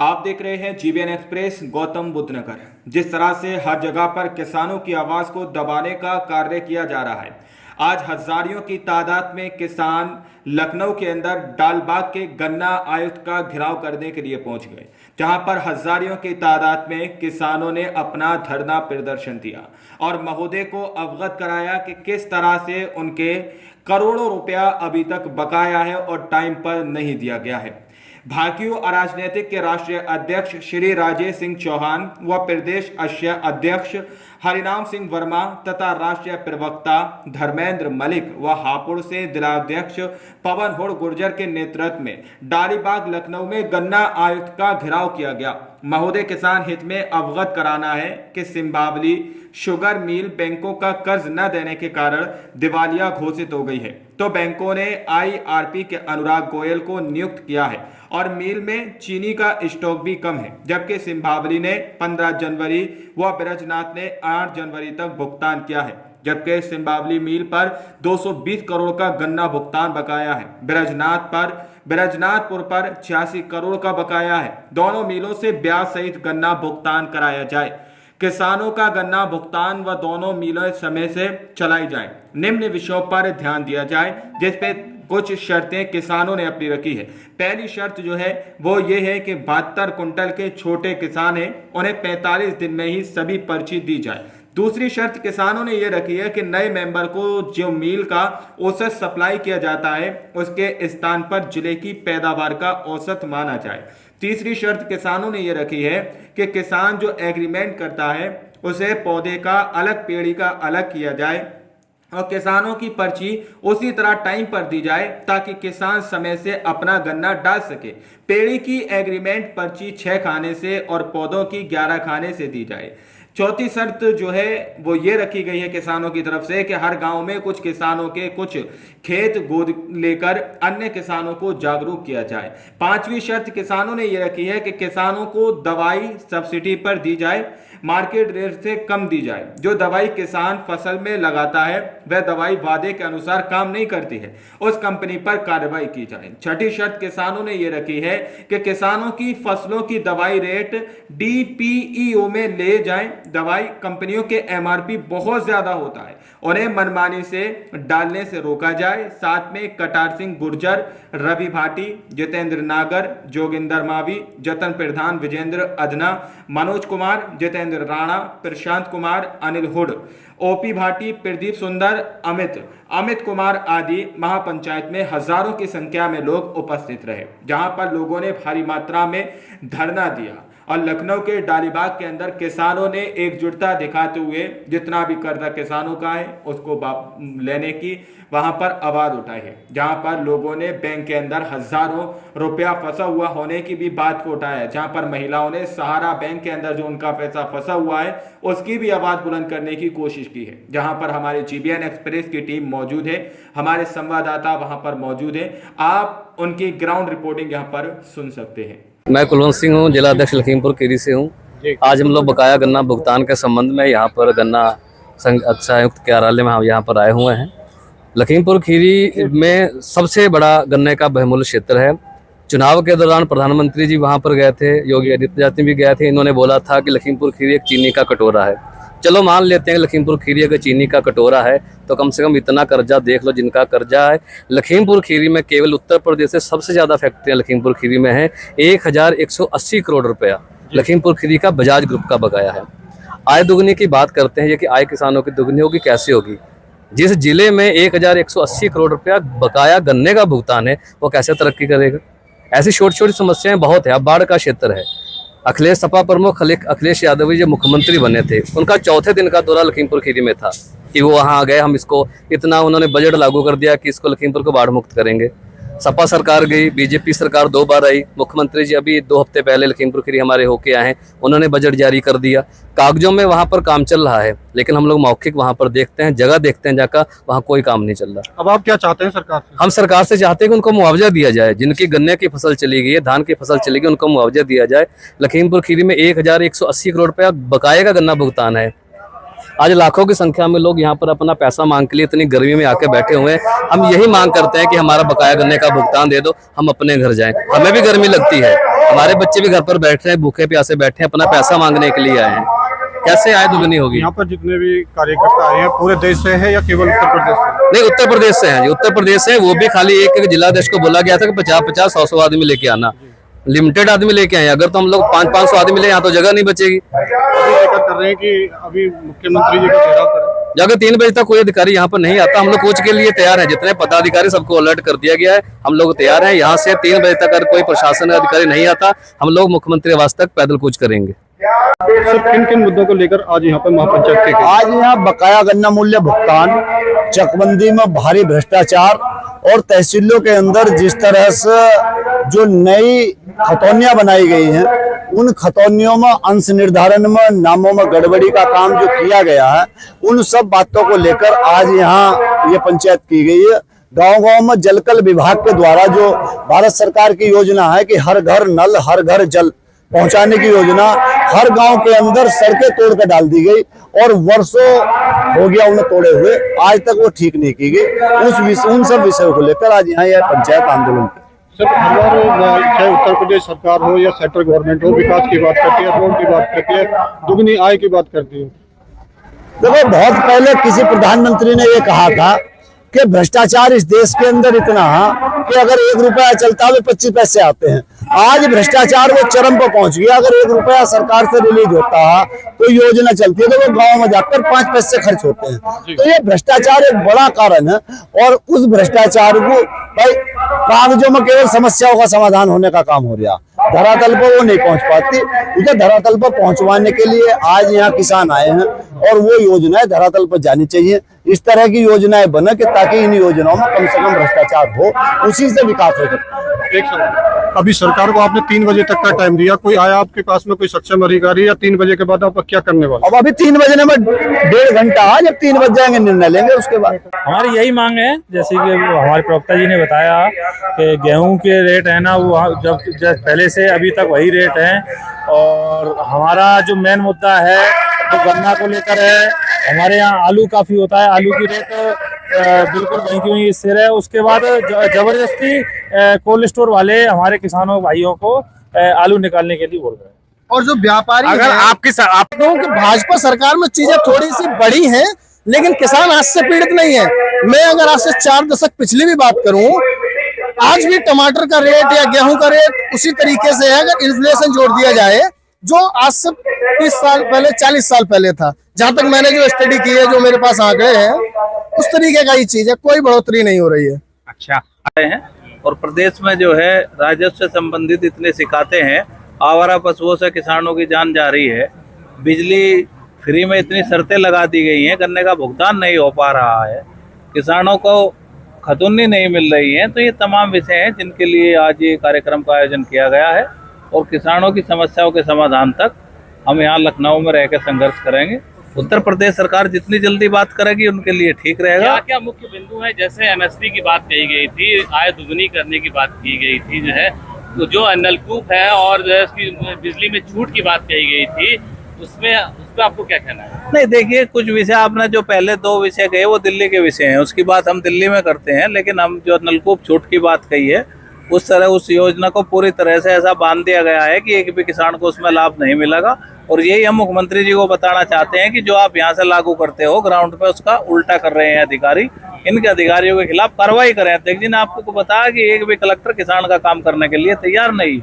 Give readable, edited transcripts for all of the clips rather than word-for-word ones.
आप देख रहे हैं जीबीएन एक्सप्रेस गौतम बुद्ध नगर। जिस तरह से हर जगह पर किसानों की आवाज को दबाने का कार्य किया जा रहा है, आज हजारों की तादाद में किसान लखनऊ के अंदर डालबाग के गन्ना आयुक्त का घेराव करने के लिए पहुंच गए, जहां पर हजारों की तादाद में किसानों ने अपना धरना प्रदर्शन दिया और महोदय को अवगत कराया कि किस तरह से उनके करोड़ों रुपया अभी तक बकाया है और टाइम पर नहीं दिया गया है। भाकियू अराजनीतिक के राष्ट्रीय अध्यक्ष श्री राजेश सिंह चौहान व प्रदेश अध्यक्ष हरिनाम सिंह वर्मा तथा राष्ट्रीय प्रवक्ता धर्मेंद्र मलिक व हापुड़ से जिलाध्यक्ष पवन होड़ गुर्जर के नेतृत्व में डालीबाग लखनऊ में गन्ना आयुक्त का घेराव किया गया। महोदय किसान हित में अवगत कराना है कि सिंबावली शुगर मिल बैंकों का कर्ज न देने के कारण दिवालिया घोषित हो गई है, तो बैंकों ने आईआरपी के अनुराग गोयल को नियुक्त किया है और मिल में चीनी का स्टॉक भी कम है, जबकि सिंबावली ने 15 जनवरी व ब्रजनाथ ने 8 जनवरी तक भुगतान किया है, जबकि सिंबावली मिल पर 220 करोड़ का गन्ना भुगतान बकाया है। ब्रजनाथपुर पर 86 करोड़ का बकाया है। दोनों मिलों से ब्याज सहित गन्ना भुगतान कराया जाए। किसानों का गन्ना भुगतान व दोनों मिलें समय से चलाई जाए। निम्न विषयों पर ध्यान दिया जाए, जिसपे कुछ शर्तें किसानों ने अपनी रखी है। पहली शर्त जो है वो ये है कि 72 कुंटल के छोटे किसान हैं, उन्हें 45 दिन में ही सभी पर्ची दी जाए। दूसरी शर्त किसानों ने ये रखी है कि नए मेंबर को जो मील का औसत सप्लाई किया जाता है उसके स्थान पर जिले की पैदावार का औसत माना जाए। तीसरी शर्त किसानों ने ये रखी है कि किसान जो एग्रीमेंट करता है उसे पौधे का अलग, पेड़ी का अलग किया जाए और किसानों की पर्ची उसी तरह टाइम पर दी जाए ताकि किसान समय से अपना गन्ना डाल सके। पेड़ी की एग्रीमेंट पर्ची 6 खाने से और पौधों की 11 खाने से दी जाए। चौथी शर्त जो है वो ये रखी गई है किसानों की तरफ से कि हर गांव में कुछ किसानों के कुछ खेत गोद लेकर अन्य किसानों को जागरूक किया जाए। पांचवी शर्त किसानों ने ये रखी है कि किसानों को दवाई सब्सिडी पर दी जाए, मार्केट रेट से कम दी जाए। जो दवाई किसान फसल में लगाता है वह दवाई वादे के अनुसार काम नहीं करती है, उस कंपनी पर कार्रवाई की जाए। छठी शर्त किसानों ने यह रखी है कि किसानों की फसलों की दवाई रेट डीपीईओ में ले जाएं। दवाई कंपनियों के एमआरपी बहुत ज्यादा होता है, उन्हें मनमानी से डालने से रोका जाए। साथ में कटार सिंह गुर्जर, रवि भाटी, जितेंद्र नागर, जोगिंदर मावी, जतन प्रधान, विजेंद्र अदना, मनोज कुमार, जितेंद्र राणा, प्रशांत कुमार, अनिल हुड, ओपी भाटी, प्रदीप सुंदर, अमित कुमार आदि महापंचायत में हजारों की संख्या में लोग उपस्थित रहे, जहां पर लोगों ने भारी मात्रा में धरना दिया और लखनऊ के डालीबाग के अंदर किसानों ने एकजुटता दिखाते हुए जितना भी कर्जा किसानों का है उसको लेने की वहां पर आवाज उठाई है। जहां पर लोगों ने बैंक के अंदर हजारों रुपया फंसा हुआ होने की भी बात को उठाया है, जहां पर महिलाओं ने सहारा बैंक के अंदर जो उनका पैसा फंसा हुआ है उसकी भी आवाज बुलंद करने की कोशिश की है। जहां पर हमारे जीबीएन एक्सप्रेस की टीम मौजूद है, हमारे संवाददाता वहां पर मौजूद है। आप उनकी ग्राउंड रिपोर्टिंग यहाँ पर सुन सकते हैं। मैं कुलवंत सिंह हूँ, जिला अध्यक्ष लखीमपुर खीरी से हूँ। आज हम लोग बकाया गन्ना भुगतान के संबंध में यहाँ पर गन्ना संयुक्त कार्यालय में हम यहाँ पर आए हुए हैं। लखीमपुर खीरी में सबसे बड़ा गन्ने का बहुमूल्य क्षेत्र है। चुनाव के दौरान प्रधानमंत्री जी वहाँ पर गए थे, योगी आदित्यनाथ भी गए थे। इन्होंने बोला था कि लखीमपुर खीरी एक चीनी का कटोरा है। चलो मान लेते हैं लखीमपुर खीरी अगर चीनी का कटोरा है तो कम से कम इतना कर्जा देख लो जिनका कर्जा है। लखीमपुर खीरी में केवल उत्तर प्रदेश से सबसे ज़्यादा फैक्ट्रियाँ लखीमपुर खीरी में हैं। 1180 करोड़ रुपया लखीमपुर खीरी का बजाज ग्रुप का बकाया है। आय दुगनी की बात करते हैं, ये कि आय किसानों की दुगनी होगी कैसे होगी। जिस जिले में 1180 करोड़ रुपया बकाया गन्ने का भुगतान है वो कैसे तरक्की करेगा। ऐसी छोटी छोटी समस्याएं बहुत है। अब बाढ़ का क्षेत्र है। अखिलेश सपा प्रमुख अखिलेश यादव जो मुख्यमंत्री बने थे, उनका चौथे दिन का दौरा लखीमपुर खीरी में था कि वो वहाँ आ गए, हम इसको इतना उन्होंने बजट लागू कर दिया कि इसको लखीमपुर को बाढ़ मुक्त करेंगे। सपा सरकार गई, बीजेपी सरकार 2 बार आई। मुख्यमंत्री जी अभी 2 हफ्ते पहले लखीमपुर खीरी हमारे होके आए हैं, उन्होंने बजट जारी कर दिया। कागजों में वहाँ पर काम चल रहा है, लेकिन हम लोग मौखिक वहाँ पर देखते हैं, जगह देखते हैं जाकर, वहाँ कोई काम नहीं चल रहा। अब आप क्या चाहते हैं सरकार से? हम सरकार से चाहते हैं कि उनको मुआवजा दिया जाए। जिनकी गन्ने की फसल चली गई है, धान की फसल चली गई, उनको मुआवजा दिया जाए। लखीमपुर खीरी में 1180 करोड़ रुपया बकाये का गन्ना भुगतान है। आज लाखों की संख्या में लोग यहाँ पर अपना पैसा मांग के लिए इतनी गर्मी में आके बैठे हुए हैं। हम यही मांग करते हैं कि हमारा बकाया गन्ने का भुगतान दे दो, हम अपने घर जाएं। हमें भी गर्मी लगती है, हमारे बच्चे भी घर पर बैठ रहे हैं, भूखे प्यासे बैठे हैं, अपना पैसा मांगने के लिए आए हैं। कैसे आय दुगनी होगी? यहाँ पर जितने भी कार्यकर्ता आए हैं पूरे देश से है या केवल उत्तर प्रदेश से? नहीं, उत्तर प्रदेश से हैं जी, उत्तर प्रदेश से। वो भी खाली एक जिलाध्यक्ष को बोला गया था कि 50-50, 100-100 आदमी लेके आना, लिमिटेड आदमी लेके आए। अगर तो हम लोग 500-500 आदमी ले यहाँ तो जगह नहीं बचेगी। अभी जिक्र कर रहे हैं कि अभी मुख्यमंत्री जी का चेहरा पर जगह 3 बजे तक कोई अधिकारी यहाँ पर नहीं आता। हम लोग कूच के लिए तैयार हैं, जितने पदाधिकारी सबको अलर्ट कर दिया गया है, हम लोग तैयार हैं। यहाँ से 3 बजे तक अगर कोई प्रशासन अधिकारी नहीं आता, हम लोग मुख्यमंत्री आवास तक पैदल कूच करेंगे। सर किन किन मुद्दों को लेकर आज यहाँ पर महापंचायत के आज यहाँ बकाया गन्ना मूल्य भुगतान, चकबंदी में भारी भ्रष्टाचार और तहसीलों के अंदर जिस तरह से जो नई खतौनियां बनाई गई हैं, उन खतौनियों में अंश निर्धारण में नामों में गड़बड़ी का काम जो किया गया है, उन सब बातों को लेकर आज यहाँ ये पंचायत की गई है। गांव-गांव में जलकल विभाग के द्वारा जो भारत सरकार की योजना है कि हर घर नल हर घर जल पहुंचाने की योजना, हर गांव के अंदर सड़कें तोड़ कर डाल दी गई और वर्षों हो गया उन्हें तोड़े हुए, आज तक वो ठीक नहीं की गई। उन सब विषयों को लेकर आज यहाँ यह पंचायत आंदोलन की। सर हर बार चाहे उत्तर प्रदेश सरकार हो या सेंट्रल गवर्नमेंट हो, विकास की बात करती है, रोड की बात करती है, दुगनी आय की बात करती है। देखो, बहुत पहले किसी प्रधानमंत्री ने ये कहा था कि भ्रष्टाचार इस देश के अंदर इतना है कि अगर 1 रुपया चलता है 25 पैसे आते हैं। आज भ्रष्टाचार वो चरम पर पहुंच गया। अगर 1 रुपया सरकार से रिलीज होता है तो योजना चलती है तो वो गांव में जाकर 5 पैसे खर्च होते हैं। तो ये भ्रष्टाचार एक बड़ा कारण है और उस भ्रष्टाचार को भाई कागजों में केवल समस्याओं का समाधान होने का काम हो रहा, धरातल पर वो नहीं पहुंच पाती। इसे धरातल पर पहुंचवाने के लिए आज यहाँ किसान आए हैं और वो योजनाएं धरातल पर जानी चाहिए। इस तरह की योजनाएं बने कि ताकि इन योजनाओं में कम से कम भ्रष्टाचार हो, उसी से विकास हो सकता है। एक सवाल, अभी सरकार को आपने 3 बजे तक का टाइम दिया, कोई आया आपके पास में कोई सक्षम अधिकारी या 3 बजे के बाद आप क्या करने वाले? अब अभी 3 बजने में 1.5 घंटा, जब 3 बज जाएंगे निर्णय लेंगे उसके बाद। हमारी यही मांग है, जैसे कि हमारे प्रवक्ता जी ने बताया कि गेहूं के रेट है ना, वो जब पहले से अभी तक वही रेट है। और हमारा जो मेन मुद्दा है वो गन्ना को लेकर है। हमारे यहाँ आलू काफी होता है, आलू की रेट बिल्कुल वहीं की वहीं स्थिर है। उसके बाद जबरदस्ती कोल्ड स्टोर वाले हमारे किसानों भाइयों को आलू निकालने के लिए बोल रहे हैं। और जो व्यापारी अगर आप लोगों की भाजपा सरकार में चीजें थोड़ी सी बड़ी हैं, लेकिन किसान आज से पीड़ित नहीं है। मैं अगर आज से 4 दशक पिछली भी बात करूं, आज भी टमाटर का रेट या गेहूं का रेट उसी तरीके से है। अगर इन्फ्लेशन जोड़ दिया जाए जो आज से 30 साल पहले 40 साल पहले था, जहां तक मैंने जो स्टडी की है, जो मेरे पास आंकड़े हैं, उस तरीके का ही चीज है, कोई बढ़ोतरी नहीं हो रही है। अच्छा आए हैं और प्रदेश में जो है राजस्व से संबंधित इतने सिखाते हैं, आवारा पशुओं से किसानों की जान जा रही है, बिजली फ्री में इतनी शर्तें लगा दी गई हैं, गन्ने का भुगतान नहीं हो पा रहा है, किसानों को खतौनी नहीं मिल रही है। तो ये तमाम विषय हैं जिनके लिए आज ये कार्यक्रम का आयोजन किया गया है और किसानों की समस्याओं के समाधान तक हम यहाँ लखनऊ में रहकर संघर्ष करेंगे। उत्तर प्रदेश सरकार जितनी जल्दी बात करेगी उनके लिए ठीक रहेगा। क्या क्या मुख्य बिंदु है? जैसे एमएसपी की बात कही गई थी, आय दुगनी करने की बात की गई थी, जो है तो जो नलकूप है और जो है उसकी बिजली में छूट की बात कही गई थी, उस पर आपको क्या कहना है? नहीं, देखिए, कुछ विषय आपने जो पहले 2 विषय कहे वो दिल्ली के विषय हैं, उसकी बात हम दिल्ली में करते हैं। लेकिन हम जो नलकूप छूट की बात कही है, उस तरह उस योजना को पूरी तरह से ऐसा बांध दिया गया है कि एक भी किसान को उसमें लाभ नहीं मिलेगा। और यही हम मुख्यमंत्री जी को बताना चाहते हैं कि जो आप यहाँ से लागू करते हो ग्राउंड पे, उसका उल्टा कर रहे हैं अधिकारी। इनके अधिकारियों के खिलाफ कार्रवाई करें। अध्यक्ष जी ने आपको बताया कि एक भी कलेक्टर किसान का काम करने के लिए तैयार नहीं।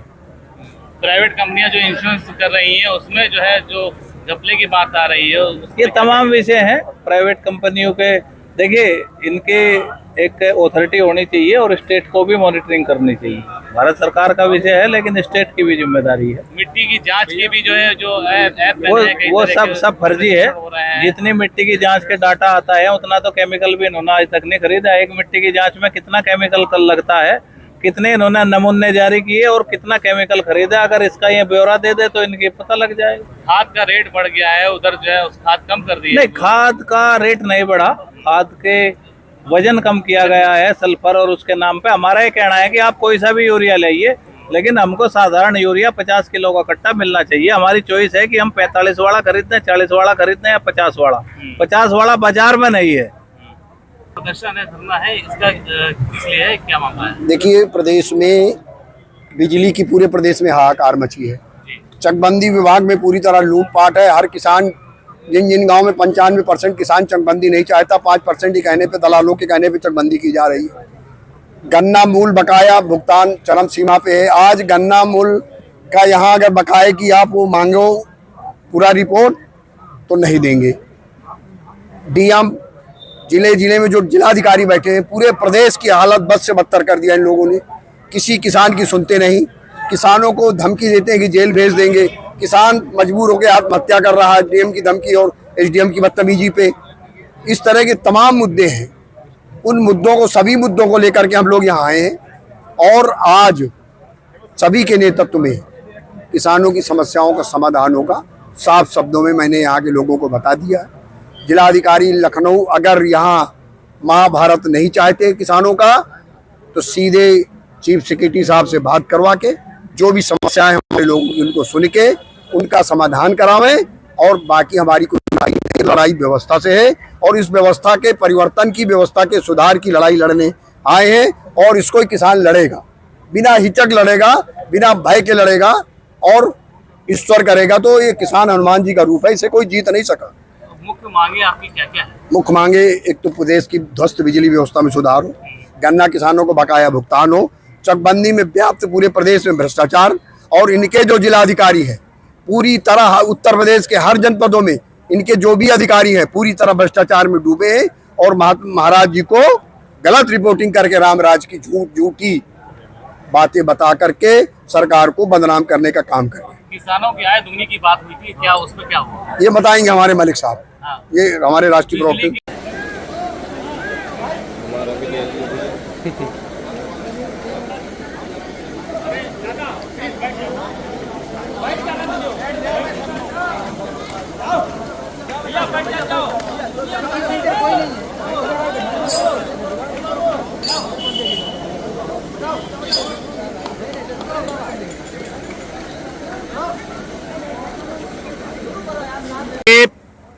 प्राइवेट कंपनियां जो इंश्योरेंस कर रही हैं, उसमें जो है जो घपले की बात आ रही है, ये तमाम विषय हैं प्राइवेट कंपनियों के। देखिए, इनके एक अथॉरिटी होनी चाहिए और स्टेट को भी मॉनिटरिंग करनी चाहिए। भारत सरकार का विषय है लेकिन स्टेट की भी जिम्मेदारी है। मिट्टी की जांच की भी जो है जो ऐप वो सब फर्जी है। जितनी मिट्टी की जांच के डाटा आता है उतना तो केमिकल भी इन्होंने आज तक नहीं खरीदा। एक मिट्टी की जांच में कितना केमिकल लगता है, कितने इन्होंने नमूने जारी किए और कितना केमिकल खरीदा, अगर इसका ये ब्यौरा दे दे तो इनकी पता लग जाएगा। खाद का रेट बढ़ गया है, उधर जो है उस खाद कम कर दिया। नहीं, खाद का रेट नहीं बढ़ा, खाद के वजन कम किया गया है, सल्फर और उसके नाम पे। हमारा ये कहना है कि आप कोई सा भी यूरिया लाइए, लेकिन हमको साधारण यूरिया 50 किलो का कट्टा मिलना चाहिए। हमारी चॉइस है कि हम 45 वाला खरीदते हैं, 40 वाला खरीदते हैं या 50 वाला। 50 वाला बाजार में नहीं है। प्रदर्शन है, धरना है, इसका किस लिए है, क्या मामला है? देखिए, प्रदेश में बिजली की पूरे प्रदेश में हाहाकार मची है। चकबंदी विभाग में पूरी तरह लूटपाट है। हर किसान, जिन जिन गांव में 95% किसान चकबंदी नहीं चाहता, 5% के कहने पे, दलालों के कहने पे चकबंदी की जा रही है। गन्ना मूल बकाया भुगतान चरम सीमा पे है। आज गन्ना मूल का यहाँ अगर बकाये की आप वो मांगो पूरा रिपोर्ट तो नहीं देंगे। डीएम जिले में जो जिलाधिकारी बैठे हैं, पूरे प्रदेश की हालत बद से बदतर कर दिया इन लोगों ने। किसी किसान की सुनते नहीं, किसानों को धमकी देते हैं कि जेल भेज देंगे। किसान मजबूर होकर आत्महत्या कर रहा है डीएम की धमकी और एसडीएम की बदतमीजी पे। इस तरह के तमाम मुद्दे हैं। उन मुद्दों को, सभी मुद्दों को लेकर के हम लोग यहाँ आए हैं और आज सभी के नेतृत्व में किसानों की समस्याओं का समाधान होगा। साफ शब्दों में मैंने यहाँ के लोगों को बता दिया है। जिलाधिकारी लखनऊ अगर यहाँ महाभारत नहीं चाहते किसानों का, तो सीधे चीफ सेक्रेटरी साहब से बात करवा के जो भी समस्याएं हमारे लोग उनको सुन के उनका समाधान करावें। और बाकी हमारी कोई लड़ाई व्यवस्था से है और इस व्यवस्था के परिवर्तन की, व्यवस्था के सुधार की लड़ाई लड़ने आए हैं। और इसको किसान लड़ेगा, बिना हिचक लड़ेगा, बिना भय के लड़ेगा और ईश्वर करेगा। तो ये किसान हनुमान जी का रूप है, इसे कोई जीत नहीं सका। मुख्य मांगे आपकी क्या क्या है? मुख्य मांगे, एक तो प्रदेश की ध्वस्त बिजली व्यवस्था में सुधार हो, गन्ना किसानों को बकाया भुगतान हो, चकबंदी में व्याप्त पूरे प्रदेश में भ्रष्टाचार, और इनके जो जिलाधिकारी है पूरी तरह उत्तर प्रदेश के हर जनपदों में इनके जो भी अधिकारी हैं पूरी तरह भ्रष्टाचार में डूबे हैं और महाराज जी को गलत रिपोर्टिंग करके रामराज की झूठी बातें बता करके सरकार को बदनाम करने का काम कर रहे हैं। किसानों की आय दुगनी की बात हुई थी, क्या उसमें क्या हुआ? ये बताएंगे हमारे मलिक साहब। हाँ। ये हमारे राष्ट्रीय प्रवक्ता।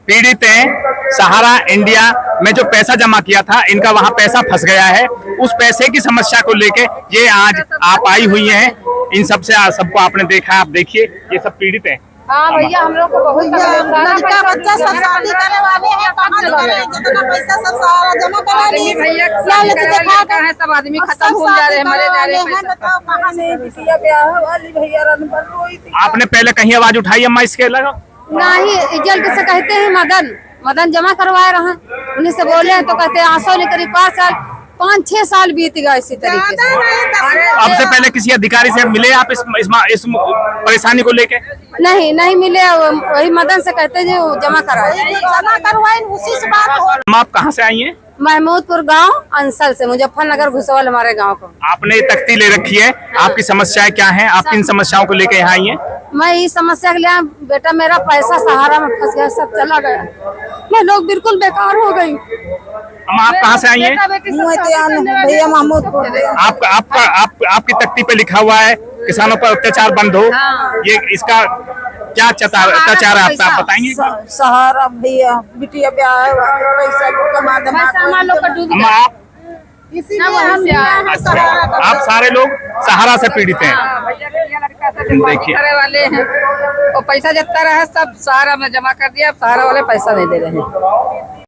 पीड़ित हैं, सहारा इंडिया में जो पैसा जमा किया था, इनका वहां पैसा फंस गया है। उस पैसे की समस्या को लेके ये आज आप आई हुई हैं। इन सबसे सबको आपने देखा, आप देखिए ये सब पीड़ित हैं। हाँ भैया, हम लोग को बहुत लड़का बच्चा सब शादी करने वाले हैं, कहाँ करें? जितना पैसा सब सारा जमा करा लिए भैया, सब आदमी खत्म हो जा रहे हैं, मरे जा रहे हैं। बताओ कहाँ से ब्याह वाली भैया रोई थी। आपने पहले कहीं आवाज उठाई अम्मा इसके लगा? नहीं, जल्द से कहते हैं मदन जमा करवाए रहे, उन्हीं से बोले हैं तो कहते हैं 800 नहीं करीब 5-6 साल बीत गया इसी तरीके से। अब से पहले किसी अधिकारी से मिले आप इस परेशानी को लेके? नहीं मिले, वही मदन से कहते हैं जमा करवाए उसी से बात हो। आप कहाँ से आई हैं? महमूदपुर गांव अंसल से, मुजफ्फरनगर घुसवल हमारे गांव को। आपने तख्ती ले रखी है, आपकी समस्याएं क्या हैं? आप किन समस्याओं को लेके यहाँ आई हैं? मैं इस समस्या के लिए, बेटा मेरा पैसा सहारा में फंस गया, सब चला गया, मैं लोग बिल्कुल बेकार हो गई। आप कहाँ से आई हैं? भैया महमूदपुर। आपकी तख्ती पे लिखा हुआ है किसानों पर अत्याचार बंद हो। ये इसका क्या अत्याचार है आपका, आप बताएंगे? सहारा भैया, बिटिया ब्याह पैसा आप सारे लोग सहारा से पीड़ित हैं। देखिए वाले हैं, वो पैसा जितना रहा सब सहारा में जमा कर दिया, सहारा वाले पैसा नहीं दे रहे हैं।